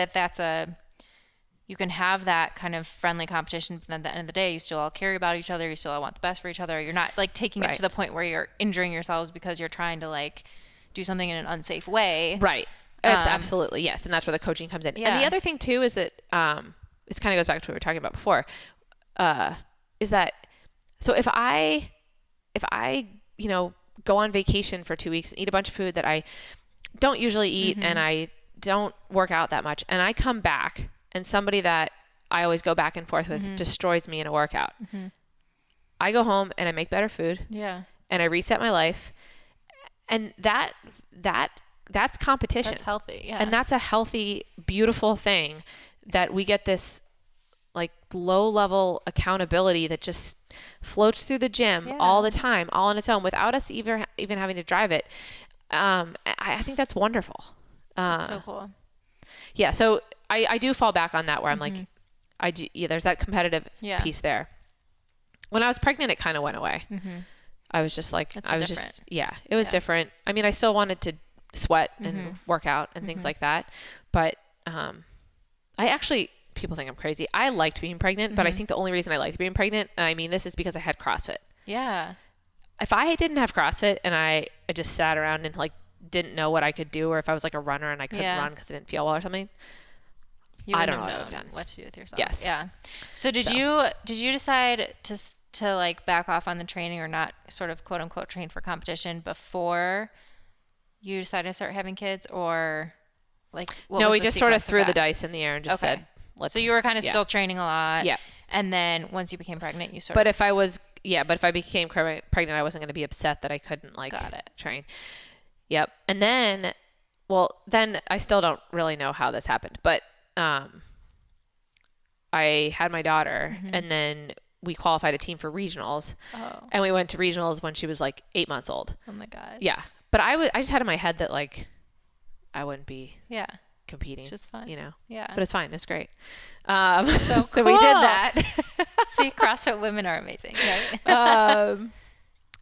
you can have that kind of friendly competition, but then at the end of the day, you still all care about each other. You still all want the best for each other. You're not like taking it to the point where you're injuring yourselves because you're trying to like do something in an unsafe way. Right. Absolutely. Yes. And that's where the coaching comes in. Yeah. And the other thing too, is that, this kind of goes back to what we were talking about before, is that, so if I, you know, go on vacation for 2 weeks and eat a bunch of food that I don't usually eat and I don't work out that much, and I come back and somebody that I always go back and forth with destroys me in a workout, I go home and I make better food. Yeah. And I reset my life. And that's competition. That's healthy. Yeah. And that's a healthy, beautiful thing that we get this like low level accountability that just floats through the gym all the time, all on its own without us even having to drive it. I think that's wonderful. That's so cool. Yeah. So I do fall back on that where I'm like, there's that competitive piece there. When I was pregnant, it kind of went away. I was just like, it was different. I mean, I still wanted to sweat and work out and things like that. But people think I'm crazy. I liked being pregnant, but I think the only reason I liked being pregnant, and I mean, this is because I had CrossFit. Yeah. If I didn't have CrossFit and I just sat around and like didn't know what I could do, or if I was like a runner and I couldn't run because I didn't feel well or something, I don't know what to do with yourself. Yes. Yeah. So did you decide to like back off on the training or not sort of quote unquote train for competition before you decided to start having kids, or like no, we just sort of threw the dice in the air and just said, so you were kind of still training a lot. Yeah. And then once you became pregnant, you but if I became pregnant, I wasn't going to be upset that I couldn't train. Yep. And then I still don't really know how this happened, but I had my daughter and then we qualified a team for regionals and we went to regionals when she was like 8 months old. Oh my gosh. Yeah. But I just had in my head that like, I wouldn't be competing. It's just fun. Yeah. But it's fine. It's great. So we did that. See, CrossFit women are amazing. Right?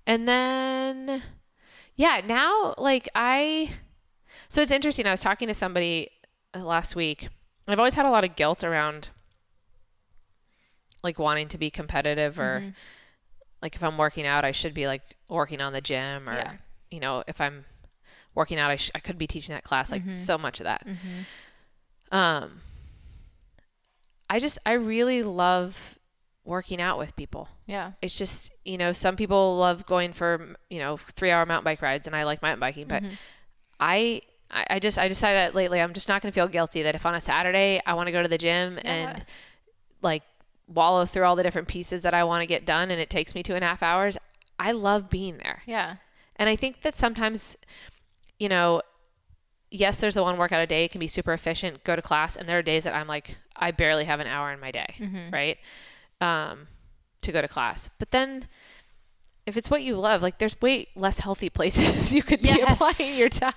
And then, now so it's interesting. I was talking to somebody last week. I've always had a lot of guilt around like wanting to be competitive or like if I'm working out, I should be like working on the gym or, if I'm working out, I could be teaching that class, like so much of that. I really love working out with people. Yeah. It's just, some people love going for, 3-hour mountain bike rides and I like mountain biking, but I decided lately, I'm just not going to feel guilty that if on a Saturday I want to go to the gym and like wallow through all the different pieces that I want to get done and it takes me 2.5 hours. I love being there. Yeah. And I think that sometimes, yes, there's the one workout a day. It can be super efficient, go to class. And there are days that I'm like, I barely have an hour in my day, right? To go to class. But then if it's what you love, like there's way less healthy places you could be applying your time.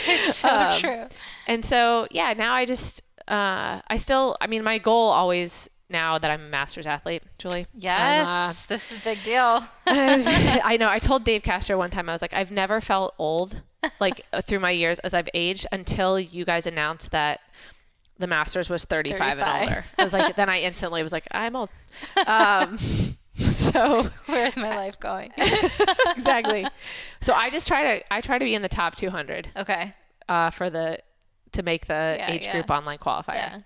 It's so true. And so, now I just, my goal always now that I'm a master's athlete, Julie. Yes. This is a big deal. I know. I told Dave Castro one time, I was like, I've never felt old, like through my years as I've aged until you guys announced that the master's was 35 and older. I was like, then I instantly was like, I'm old. So where's my life going? Exactly. So I just try to be in the top 200. Okay. To make the age group online qualifier. Yeah.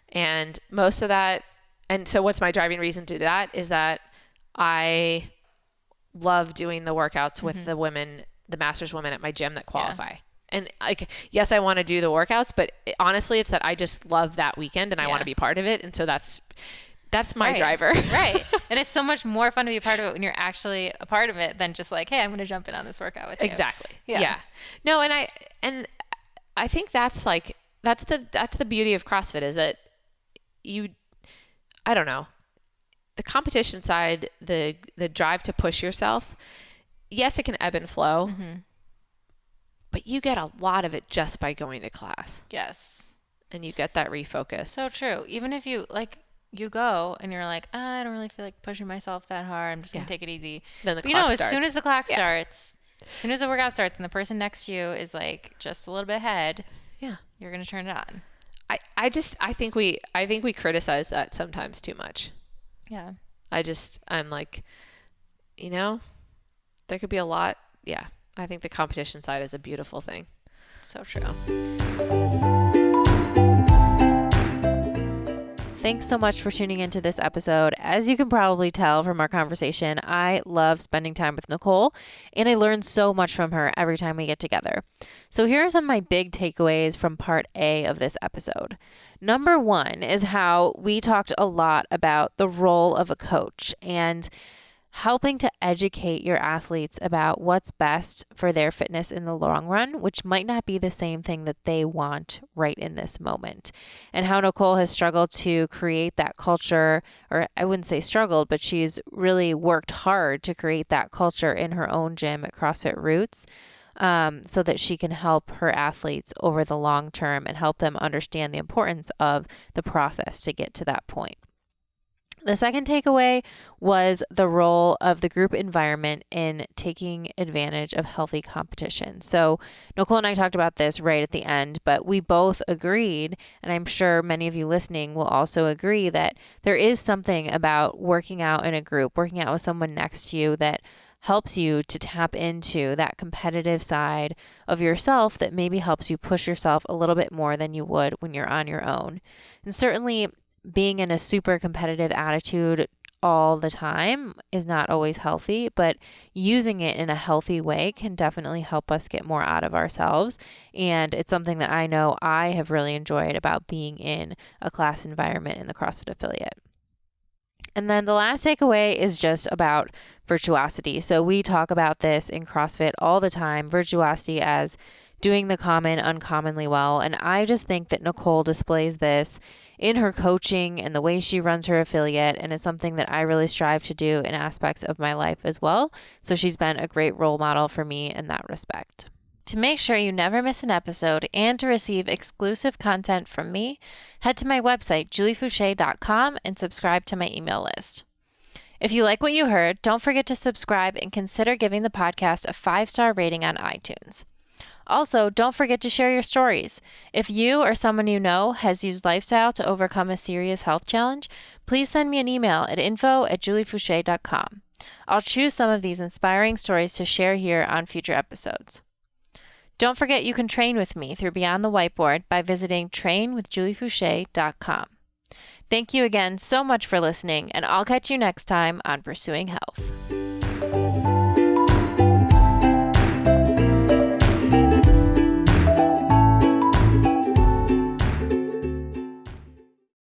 And most of that, and so what's my driving reason to do that is that I love doing the workouts with the women, the master's women at my gym that qualify. Yeah. And like, yes, I want to do the workouts, but honestly, it's that I just love that weekend and I want to be part of it. And so that's my driver. Right. And it's so much more fun to be a part of it when you're actually a part of it than just like, hey, I'm going to jump in on this workout with you. Exactly. Yeah. No, and I think that's the beauty of CrossFit is that I don't know, the competition side, the drive to push yourself, yes, it can ebb and flow, but you get a lot of it just by going to class. Yes. And you get that refocus. So true. Even if you go and you're like, I don't really feel like pushing myself that hard. I'm just going to take it easy. Then the clock starts. As soon as the clock starts, as soon as the workout starts and the person next to you is like just a little bit ahead, you're going to turn it on. I think we criticize that sometimes too much. Yeah. I'm like, there could be a lot. Yeah. I think the competition side is a beautiful thing. So true. Thanks so much for tuning into this episode. As you can probably tell from our conversation, I love spending time with Nicole, and I learn so much from her every time we get together. So here are some of my big takeaways from part A of this episode. Number 1 is how we talked a lot about the role of a coach and helping to educate your athletes about what's best for their fitness in the long run, which might not be the same thing that they want right in this moment. And how Nicole has struggled to create that culture, or I wouldn't say struggled, but she's really worked hard to create that culture in her own gym at CrossFit Roots, so that she can help her athletes over the long term and help them understand the importance of the process to get to that point. The second takeaway was the role of the group environment in taking advantage of healthy competition. So Nicole and I talked about this right at the end, but we both agreed, and I'm sure many of you listening will also agree, that there is something about working out in a group, working out with someone next to you, that helps you to tap into that competitive side of yourself that maybe helps you push yourself a little bit more than you would when you're on your own. And certainly being in a super competitive attitude all the time is not always healthy, but using it in a healthy way can definitely help us get more out of ourselves. And it's something that I know I have really enjoyed about being in a class environment in the CrossFit affiliate. And then the last takeaway is just about virtuosity. So we talk about this in CrossFit all the time, virtuosity as doing the common uncommonly well. And I just think that Nicole displays this in her coaching and the way she runs her affiliate. And it's something that I really strive to do in aspects of my life as well. So she's been a great role model for me in that respect. To make sure you never miss an episode and to receive exclusive content from me, head to my website, juliefoucher.com, and subscribe to my email list. If you like what you heard, don't forget to subscribe and consider giving the podcast a 5-star rating on iTunes. Also, don't forget to share your stories. If you or someone you know has used lifestyle to overcome a serious health challenge, please send me an email at info@juliefoucher.com. I'll choose some of these inspiring stories to share here on future episodes. Don't forget you can train with me through Beyond the Whiteboard by visiting trainwithjuliefoucher.com. Thank you again so much for listening, and I'll catch you next time on Pursuing Health.